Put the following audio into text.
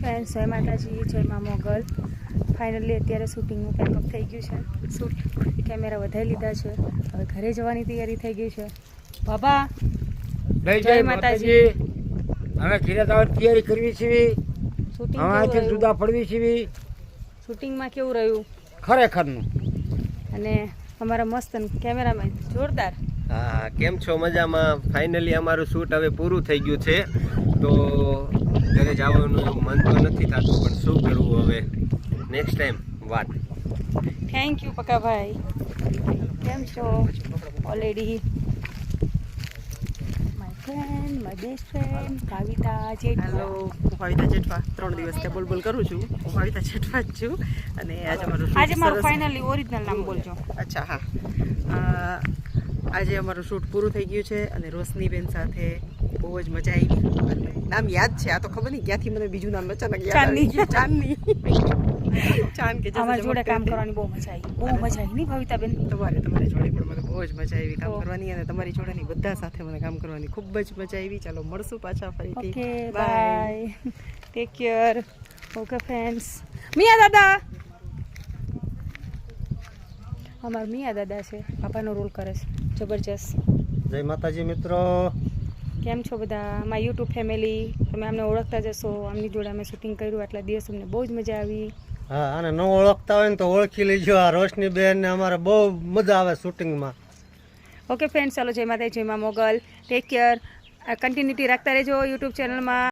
Friends, જય માતાજી, જય મા મોગલ. ફાઇનલી અત્યારે શૂટિંગનું પેકઅપ થઈ ગયું છે. શૂટ કેમેરા વધારી લીધા છે. હવે ઘરે જવાની તૈયારી થઈ ગઈ છે. બાબા જય માતાજી. હવે ઘરે જવાની તૈયારી કરવી છે. શૂટિંગ અહીંથી જુદા પડવી છે. શૂટિંગમાં કેવું રહ્યું? ખરેખરનું. અને અમારા મસ્ત કેમેરામેન જોરદાર. હા, કેમ છો? મજામાં. ફાઇનલી અમારું શૂટ હવે પૂરું થઈ ગયું છે. તો ઘરે જવાનું મન તો નથી થતું, પણ શું કરવું હવે, નેક્સ્ટ ટાઈમ વાત. Thank you Pakabhai. કેમ છો? Already my friend, my best friend Kavita Jethwa. Hello, હું કવિતા જેઠવા 3 દિવસથી બોલ કરું છું. હું કવિતા જેઠવા જ છું અને આજે મારું ફાઇનલી ઓરિજિનલ નામ બોલજો. અચ્છા, હા. આજે અમારું શૂટ પૂરું થઈ ગયું છે અને રોશનીબેન સાથે બહુ જ મજા આવી. અને નામ યાદ છે, આ તો ખબર નહીં ક્યાંથી મને બીજું નામ અચાનક યાદ આવી ગયું. ચાંદની. ચાંદ કે અમારી જોડે કામ કરવાની બહુ મજા આવી. બહુ મજા આવી નહીં કવિતાબેન? તમારી જોડે પણ મને બહુ જ મજા આવી કામ કરવાની અને તમારી જોડેની બધા સાથે મને કામ કરવાની ખૂબ જ મજા આવી. ચાલો મળશું પાછા ફરીથી. Okay, bye. Take care. Okay friends. Miya દાદા, અમારા મિયા દાદા છે, પાપાનો રોલ કરે છે. જબરજસ્ત. જય માતાજી મિત્રો. કેમ છો બધા મારી યુટ્યુબ ફેમિલી? તમે અમને ઓળખતા જશો. આમની જોડે અમે શૂટિંગ કર્યું આટલા દિવસ, અમને બહુ જ મજા આવી. હા, અને ન ઓળખતા હોય ને તો ઓળખી લેજો. આ રોશની બેન ને અમારે બહુ મજા આવે શૂટિંગમાં. ઓકે ફ્રેન્ડ્સ, ચાલો જય માતા જય મા મોગલ. Take care. કન્ટિન્યુટી રાખતા રહેજો યુટ્યુબ ચેનલમાં.